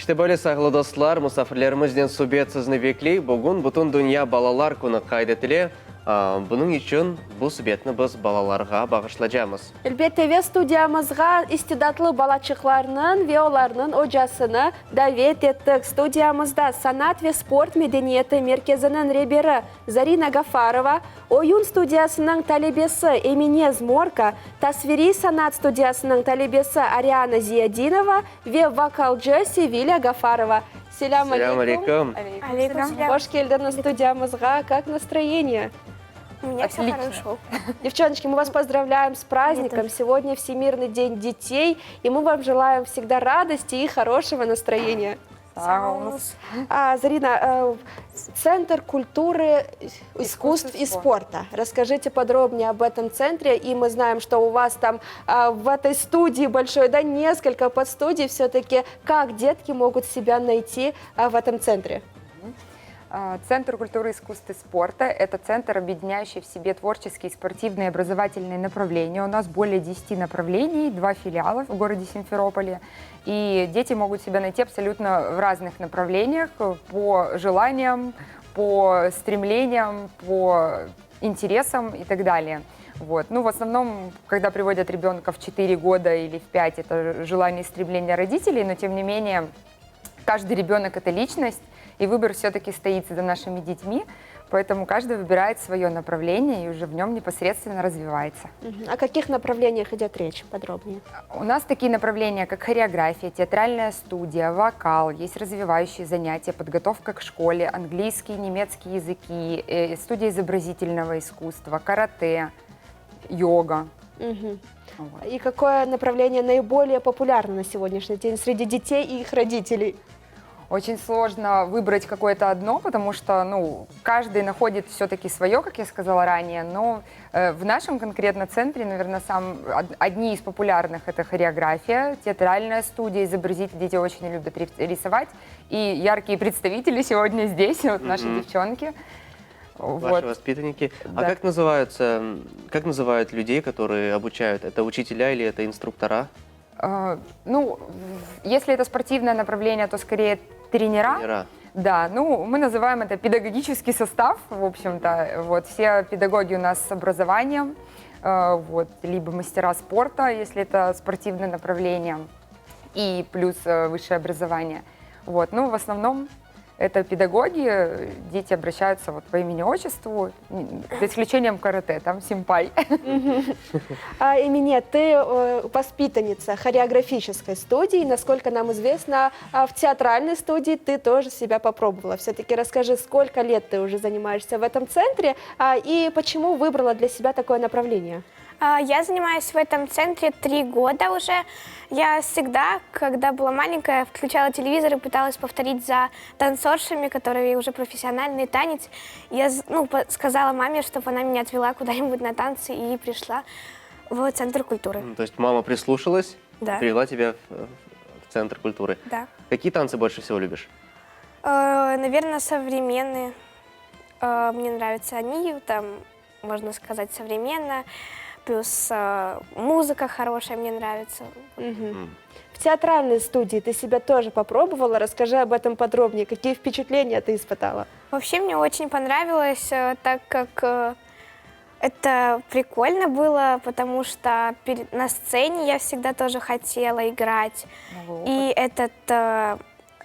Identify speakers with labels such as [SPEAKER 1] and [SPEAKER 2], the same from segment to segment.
[SPEAKER 1] İşte böyle sağlı dostlar, misafirlerimizden subiyet sizni bekli. Bugün bütün dünya balalar günü kaydetili. Bunun için bu subiyetni biz balalarga bağışlayacağız.
[SPEAKER 2] Elbette ve studiyamızga istidatlı balaçıklarının ve onlarının hocasını davet ettik. Studiyamızda Sanat ve Sport Medeniyeti Merkezi'nin rehberi Zarina Gafarova, oyun studiyasının talebesi Emine Zmorka, tasviri sanat studiyasının talebesi Ariana Ziyadinova ve vokalcı Sevilla Gafarova. Selam
[SPEAKER 1] Алейкум.
[SPEAKER 2] Hoş geldiniz студиямызга. Как настроение?
[SPEAKER 3] У меня все хорошо.
[SPEAKER 2] Девчоночки, мы вас поздравляем с праздником. Сегодня Всемирный день детей, и мы вам желаем всегда радости и хорошего настроения. Зарина, Центр культуры, искусств и спорта. Расскажите подробнее об этом центре. И мы знаем, что у вас там в этой студии большой, да, несколько подстудий. Все-таки как детки могут себя найти в этом центре?
[SPEAKER 4] Центр культуры, искусств и спорта – это центр, объединяющий в себе творческие, спортивные и образовательные направления. У нас более 10 направлений, 2 филиала в городе Симферополе. И дети могут себя найти абсолютно в разных направлениях по желаниям, по стремлениям, по интересам и так далее. Вот. Ну, в основном, когда приводят ребенка в 4 года или в 5, это желание и стремление родителей, но тем не менее каждый ребенок – это личность, и выбор все-таки стоит за нашими детьми, поэтому каждый выбирает свое направление и уже в нем непосредственно развивается.
[SPEAKER 2] О каких направлениях идет речь подробнее?
[SPEAKER 4] У нас такие направления, как хореография, театральная студия, вокал, есть развивающие занятия, подготовка к школе, английский, немецкий языки, студия изобразительного искусства, карате, йога.
[SPEAKER 2] Вот. И какое направление наиболее популярно на сегодняшний день среди детей и их родителей?
[SPEAKER 4] Очень сложно выбрать какое-то одно, потому что, ну, каждый находит все-таки свое, как я сказала ранее, но в нашем конкретно центре, наверное, одни из популярных – это хореография, театральная студия, изобразители, дети очень любят рисовать, и яркие представители сегодня здесь, вот наши девчонки.
[SPEAKER 1] Ваши воспитанники.
[SPEAKER 4] Да.
[SPEAKER 1] А как называют людей, которые обучают? Это учителя или это инструктора?
[SPEAKER 4] Ну, если это спортивное направление, то скорее тренера. Да, ну, мы называем это педагогический состав, в общем-то. Вот, все педагоги у нас с образованием, вот, либо мастера спорта, если это спортивное направление, и плюс высшее образование. Вот, ну, в основном это педагоги, дети обращаются вот по имени-отчеству, за исключением карате, там симпай.
[SPEAKER 2] Эмине, ты воспитанница хореографической студии. Насколько нам известно, в театральной студии ты тоже себя попробовала. Все-таки расскажи, сколько лет ты уже занимаешься в этом центре и почему выбрала для себя такое направление?
[SPEAKER 3] Я занимаюсь в этом центре 3 года уже. Я всегда, когда была маленькая, включала телевизор и пыталась повторить за танцоршами, которые уже профессиональный танец. Я сказала маме, чтобы она меня отвела куда-нибудь на танцы, и пришла в Центр культуры.
[SPEAKER 1] То есть мама прислушалась,
[SPEAKER 3] Да.
[SPEAKER 1] привела тебя в Центр культуры.
[SPEAKER 3] Да.
[SPEAKER 1] Какие танцы больше всего любишь?
[SPEAKER 3] Наверное, современные. Мне нравятся они, там, можно сказать, современно. Плюс музыка хорошая мне нравится.
[SPEAKER 2] В театральной студии ты себя тоже попробовала. Расскажи об этом подробнее. Какие впечатления ты испытала?
[SPEAKER 3] Вообще мне очень понравилось, так как это прикольно было, потому что на сцене я всегда тоже хотела играть. И этот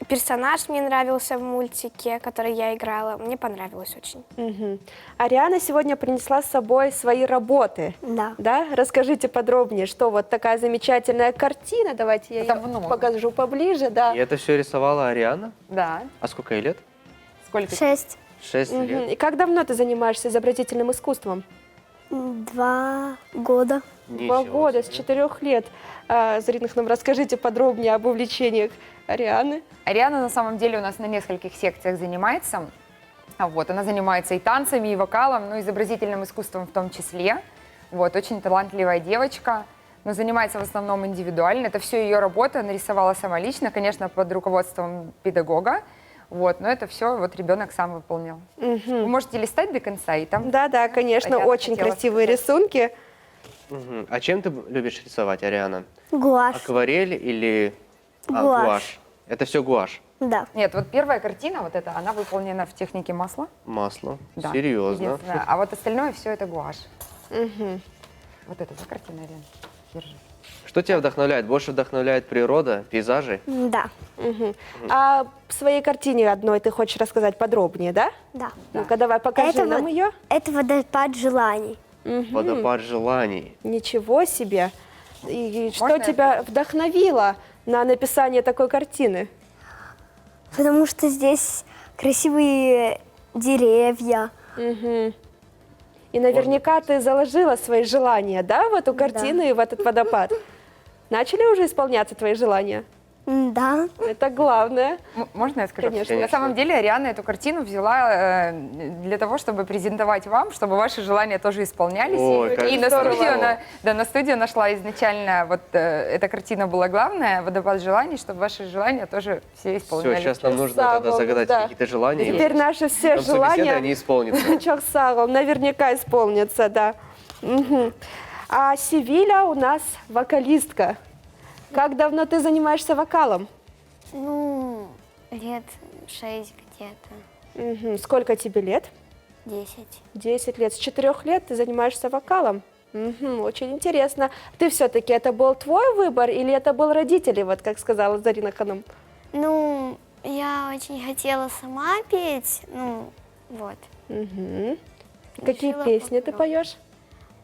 [SPEAKER 3] персонаж мне нравился в мультике, который я играла. Мне понравилось очень.
[SPEAKER 2] Ариана сегодня принесла с собой свои работы.
[SPEAKER 3] Да.
[SPEAKER 2] Расскажите подробнее, что вот такая замечательная картина. Давайте я
[SPEAKER 4] Там
[SPEAKER 2] ее
[SPEAKER 4] много.
[SPEAKER 2] покажу поближе. Да.
[SPEAKER 1] И это все рисовала Ариана?
[SPEAKER 4] Да.
[SPEAKER 1] А сколько ей лет?
[SPEAKER 4] Сколько?
[SPEAKER 5] 6.
[SPEAKER 1] 6 лет.
[SPEAKER 2] И как давно ты занимаешься изобразительным искусством?
[SPEAKER 5] 2 года.
[SPEAKER 2] 2 года, с 4 лет. Зарина, нам расскажите подробнее об увлечениях Арианы.
[SPEAKER 4] Ариана на самом деле у нас на нескольких секциях занимается. Вот, она занимается и танцами, и вокалом, но изобразительным искусством в том числе. Вот, очень талантливая девочка, но занимается в основном индивидуально. Это все ее работа, она рисовала сама лично, конечно, под руководством педагога. Вот, но это все вот ребенок сам выполнил. Вы можете листать до конца, и там...
[SPEAKER 2] Да, конечно,
[SPEAKER 4] Ариана
[SPEAKER 2] очень
[SPEAKER 4] хотела
[SPEAKER 2] красивые
[SPEAKER 4] сказать.
[SPEAKER 2] рисунки.
[SPEAKER 1] А чем ты любишь рисовать, Ариана?
[SPEAKER 5] Гуашь.
[SPEAKER 1] Акварель или
[SPEAKER 5] Гуашь.
[SPEAKER 1] гуашь? Это все гуашь.
[SPEAKER 5] Да.
[SPEAKER 4] Нет, вот первая картина, вот эта, она выполнена в технике масла.
[SPEAKER 1] Масло.
[SPEAKER 4] Да,
[SPEAKER 1] Серьезно.
[SPEAKER 4] единственное. А вот остальное все это гуашь. Вот это, да, картина, Ирина? Держи.
[SPEAKER 1] Что тебя вдохновляет? Больше вдохновляет природа, пейзажи?
[SPEAKER 5] Да.
[SPEAKER 2] А в своей картине одной ты хочешь рассказать подробнее, да?
[SPEAKER 5] Да.
[SPEAKER 2] Ну-ка, давай покажи нам
[SPEAKER 5] вот-
[SPEAKER 2] ее.
[SPEAKER 5] Это водопад желаний.
[SPEAKER 1] Водопад желаний.
[SPEAKER 2] Ничего себе. И что
[SPEAKER 4] Можно я
[SPEAKER 2] тебя вдохновило на написание такой картины?
[SPEAKER 5] Потому что здесь красивые деревья.
[SPEAKER 2] И наверняка ты заложила свои желания, да, в эту картину и в этот водопад. Начали уже исполняться твои желания?
[SPEAKER 5] Да.
[SPEAKER 2] Это главное.
[SPEAKER 4] Можно я скажу?
[SPEAKER 2] Конечно.
[SPEAKER 4] На самом деле Ариана эту картину взяла для того, чтобы презентовать вам, чтобы ваши желания тоже исполнялись.
[SPEAKER 1] Ой, как
[SPEAKER 4] И на
[SPEAKER 1] здорово.
[SPEAKER 4] студию, на студию нашла изначально, вот эта картина была главная, водопад желаний, чтобы ваши желания тоже все
[SPEAKER 1] Все,
[SPEAKER 4] исполнялись.
[SPEAKER 1] сейчас нам нужно
[SPEAKER 2] Савол,
[SPEAKER 1] тогда загадать
[SPEAKER 2] да.
[SPEAKER 1] какие-то желания.
[SPEAKER 2] Теперь наши все
[SPEAKER 1] Там собеседование не
[SPEAKER 2] желания
[SPEAKER 1] исполнится.
[SPEAKER 2] Чоксавол наверняка исполнятся, да. А Севиля у нас вокалистка. Как давно ты занимаешься вокалом?
[SPEAKER 5] Ну, лет 6 где-то.
[SPEAKER 2] Сколько тебе лет?
[SPEAKER 5] 10.
[SPEAKER 2] 10 лет. С 4 лет ты занимаешься вокалом? Очень интересно. Ты все-таки, это был твой выбор или это был родители, вот как сказала Зарина Ханум?
[SPEAKER 5] Ну, я очень хотела сама петь. Ну, вот.
[SPEAKER 2] Какие
[SPEAKER 5] Решила
[SPEAKER 2] песни ты
[SPEAKER 5] попробовать.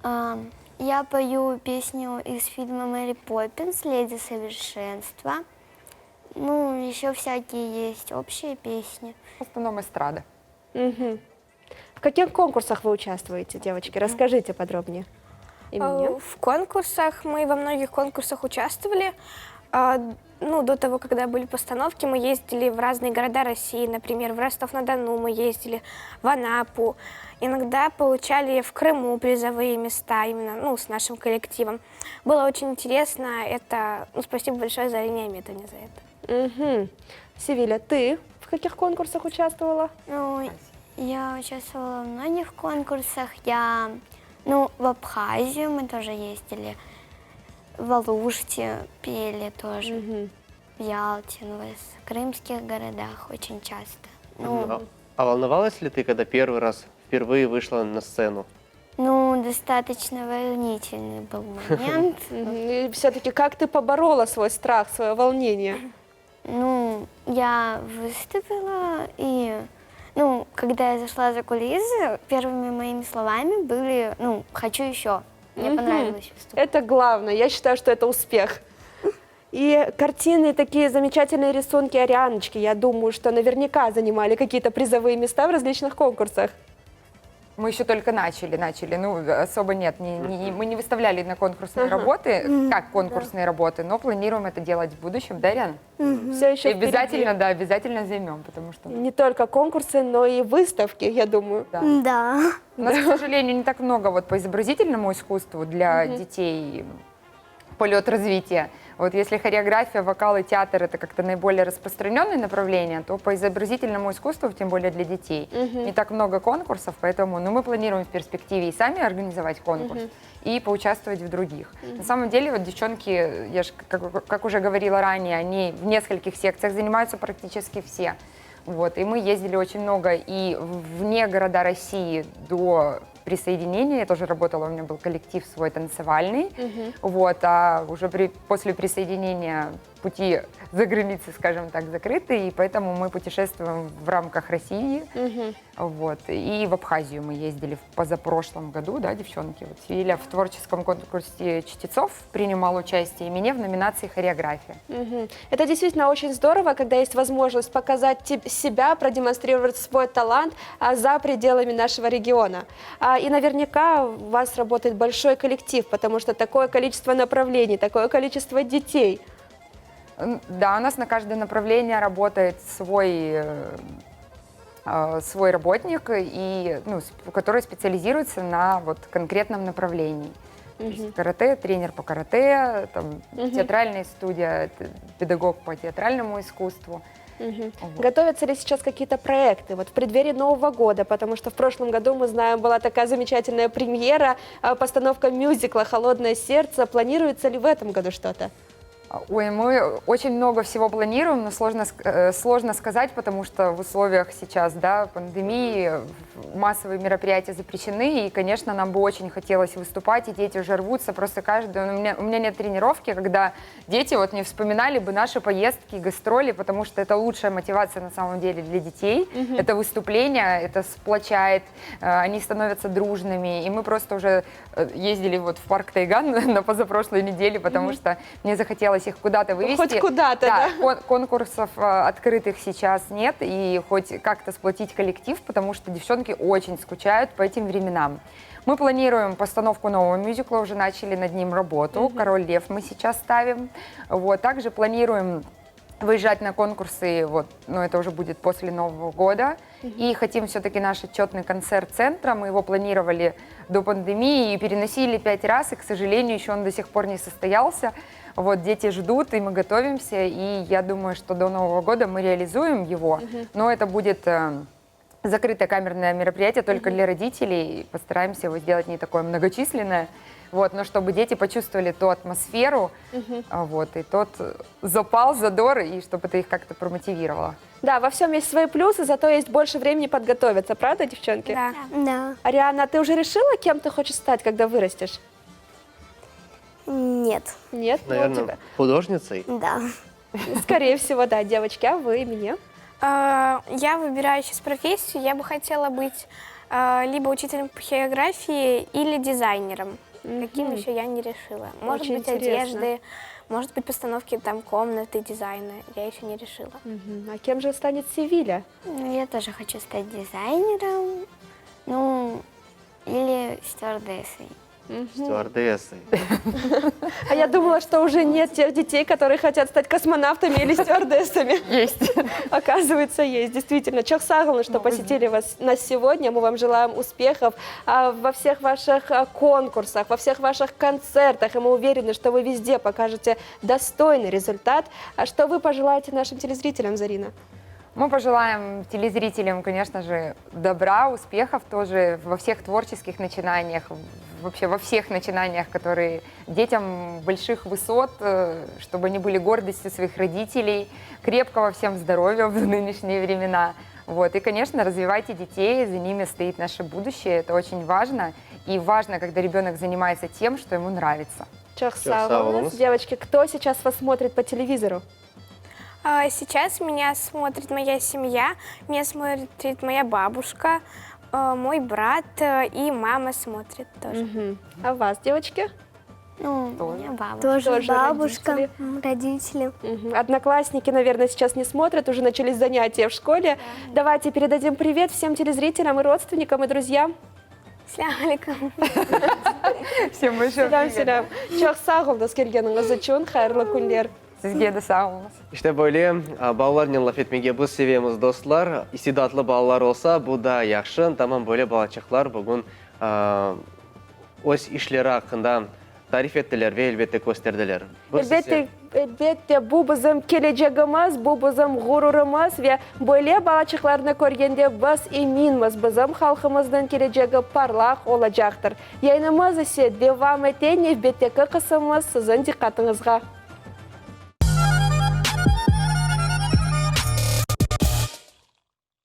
[SPEAKER 2] поешь?
[SPEAKER 5] Я пою песню из фильма «Мэри Поппинс», «Леди совершенства». Ну, еще всякие есть общие песни.
[SPEAKER 4] В основном эстрада.
[SPEAKER 2] В каких конкурсах вы участвуете, девочки? Расскажите подробнее. И мне.
[SPEAKER 3] В конкурсах мы во многих конкурсах участвовали. Ну, до того, когда были постановки, мы ездили в разные города России, например, в Ростов-на-Дону мы ездили, в Анапу. Иногда получали в Крыму призовые места именно, ну, с нашим коллективом. Было очень интересно. Это, ну, спасибо большое Зарине Аметовне за это.
[SPEAKER 2] Севиля, ты в каких конкурсах участвовала?
[SPEAKER 5] Ну, я участвовала в многих конкурсах. В Абхазию мы тоже ездили. В Алуште пели тоже. В Ялте, в крымских городах очень часто.
[SPEAKER 1] А волновалась ли ты, когда впервые вышла на сцену?
[SPEAKER 5] Ну, достаточно волнительный был момент.
[SPEAKER 2] И все-таки как ты поборола свой страх, свое волнение?
[SPEAKER 5] Ну, я выступила, и, когда я зашла за кулисы, первыми моими словами были, «хочу еще». Мне понравилось выступать.
[SPEAKER 2] Это главное. Я считаю, что это успех. И картины, такие замечательные рисунки Арианочки, я думаю, что наверняка занимали какие-то призовые места в различных конкурсах.
[SPEAKER 4] Мы еще только начали, особо нет, мы не выставляли на конкурсные работы, как конкурсные работы, но планируем это делать в будущем, да, Ян?
[SPEAKER 2] Все еще
[SPEAKER 4] И обязательно займем, потому что
[SPEAKER 2] не только конкурсы, но и выставки, я думаю.
[SPEAKER 5] Да.
[SPEAKER 4] у нас, к сожалению, не так много вот по изобразительному искусству для детей полет развития. Вот если хореография, вокал и театр — это как-то наиболее распространенные направления, то по изобразительному искусству, тем более для детей, не так много конкурсов, поэтому мы планируем в перспективе и сами организовать конкурс, и поучаствовать в других. На самом деле, вот девчонки, я же, как уже говорила ранее, они в нескольких секциях занимаются практически все. Вот, и мы ездили очень много и вне города России до присоединения. Я тоже работала, у меня был коллектив свой танцевальный. Вот, а уже после присоединения пути за границей, скажем так, закрыты, и поэтому мы путешествуем в рамках России. Вот, и в Абхазию мы ездили в позапрошлом году, да, девчонки. Вот Севиля в творческом конкурсе чтецов принимала участие, и меня в номинации «Хореография».
[SPEAKER 2] Это действительно очень здорово, когда есть возможность показать себя, продемонстрировать свой талант за пределами нашего региона. И наверняка у вас работает большой коллектив, потому что такое количество направлений, такое количество детей.
[SPEAKER 4] Да, у нас на каждое направление работает свой работник, который специализируется на вот конкретном направлении. То есть карате, тренер по карате, театральная студия, педагог по театральному искусству.
[SPEAKER 2] Готовятся ли сейчас какие-то проекты вот в преддверии Нового года? Потому что в прошлом году, мы знаем, была такая замечательная премьера, постановка мюзикла «Холодное сердце». Планируется ли в этом году что-то?
[SPEAKER 4] Ой, мы очень много всего планируем, но сложно сказать, потому что в условиях сейчас, да, пандемии массовые мероприятия запрещены, и, конечно, нам бы очень хотелось выступать, и дети уже рвутся, просто каждый... У меня нет тренировки, когда дети вот не вспоминали бы наши поездки, гастроли, потому что это лучшая мотивация на самом деле для детей. Это выступление, это сплочает, они становятся дружными, и мы просто уже ездили вот в парк Тайган на позапрошлой неделе, потому что мне захотелось их куда-то вывести.
[SPEAKER 2] Хоть куда-то, да?
[SPEAKER 4] Конкурсов открытых сейчас нет, и хоть как-то сплотить коллектив, потому что девчонки очень скучают по этим временам. Мы планируем постановку нового мюзикла, уже начали над ним работу. «Король Лев» мы сейчас ставим. Вот. Также планируем выезжать на конкурсы, вот, но это уже будет после Нового года. И хотим все-таки наш отчетный концерт центра. Мы его планировали до пандемии и переносили 5 раз, и, к сожалению, еще он до сих пор не состоялся. Вот, дети ждут, и мы готовимся, и я думаю, что до Нового года мы реализуем его, но это будет закрытое камерное мероприятие только для родителей, постараемся его сделать не такое многочисленное, вот, но чтобы дети почувствовали ту атмосферу, вот, и тот запал, задор, и чтобы это их как-то промотивировало.
[SPEAKER 2] Да, во всем есть свои плюсы, зато есть больше времени подготовиться, правда, девчонки?
[SPEAKER 3] Да.
[SPEAKER 5] Да.
[SPEAKER 2] Ариана, ты уже решила, кем ты хочешь стать, когда вырастешь?
[SPEAKER 5] Нет.
[SPEAKER 2] Нет? Ну, у
[SPEAKER 1] Наверное,
[SPEAKER 2] тебя-
[SPEAKER 1] художницей.
[SPEAKER 5] Да.
[SPEAKER 2] Скорее всего, да, девочки, а вы, мне?
[SPEAKER 3] Я выбираю сейчас профессию, я бы хотела быть либо учителем по географии или дизайнером. Каким еще я не решила. Может
[SPEAKER 2] Очень
[SPEAKER 3] быть,
[SPEAKER 2] интересно.
[SPEAKER 3] одежды, может быть, постановки там комнаты, дизайна. Я еще не решила.
[SPEAKER 2] А кем же станет Севиля?
[SPEAKER 5] Ну, я тоже хочу стать дизайнером, ну, или стюардессой.
[SPEAKER 1] Стюардессой.
[SPEAKER 2] А я думала, что уже нет тех детей, которые хотят стать космонавтами или стюардессами.
[SPEAKER 4] Есть.
[SPEAKER 2] Оказывается, есть. Действительно. Чохсагылны, что посетили нас сегодня. Мы вам желаем успехов во всех ваших конкурсах, во всех ваших концертах. И мы уверены, что вы везде покажете достойный результат. А что вы пожелаете нашим телезрителям, Зарина?
[SPEAKER 4] Мы пожелаем телезрителям, конечно же, добра, успехов тоже во всех творческих начинаниях, вообще во всех начинаниях, которые детям больших высот, чтобы они были гордостью своих родителей, крепкого всем здоровья в нынешние времена. Вот. И, конечно, развивайте детей, за ними стоит наше будущее, это очень важно. И важно, когда ребенок занимается тем, что ему нравится.
[SPEAKER 2] Чохсагылны. Девочки, кто сейчас вас смотрит по телевизору?
[SPEAKER 3] Сейчас меня смотрит моя семья, меня смотрит моя бабушка, мой брат и мама смотрит тоже.
[SPEAKER 2] А вас, девочки?
[SPEAKER 5] Ну,
[SPEAKER 4] Тоже.
[SPEAKER 5] у меня бабушка.
[SPEAKER 2] Тоже
[SPEAKER 5] бабушка,
[SPEAKER 2] родители.
[SPEAKER 5] родители.
[SPEAKER 2] Одноклассники, наверное, сейчас не смотрят, уже начались занятия в школе. Давайте передадим привет всем телезрителям и родственникам, и друзьям.
[SPEAKER 3] Ассаляму алейкум.
[SPEAKER 4] Всем большое привет.
[SPEAKER 2] Сәлем. Чохсагылны келгеніңіз үшін хайырлы күндер.
[SPEAKER 4] Сізге де сау болыңыз.
[SPEAKER 1] İşte böyle балаларны laf etmege biz sevemiz dostlar. İstidatlı balalar olsa bu da yaxşı. Tamam böyle balachıklar bugün öz işleri hakkında tarif ettiler ve elbette gösterdiler.
[SPEAKER 2] Elbette bu bizim geleceğimiz, bu bizim gururumuz ve böyle balachıklarını görgende biz eminmiz bizim halkımızın geleceği parlak olacaktır. Yayınımız ise devam eden elbette kısmımız sizin dikkatinize.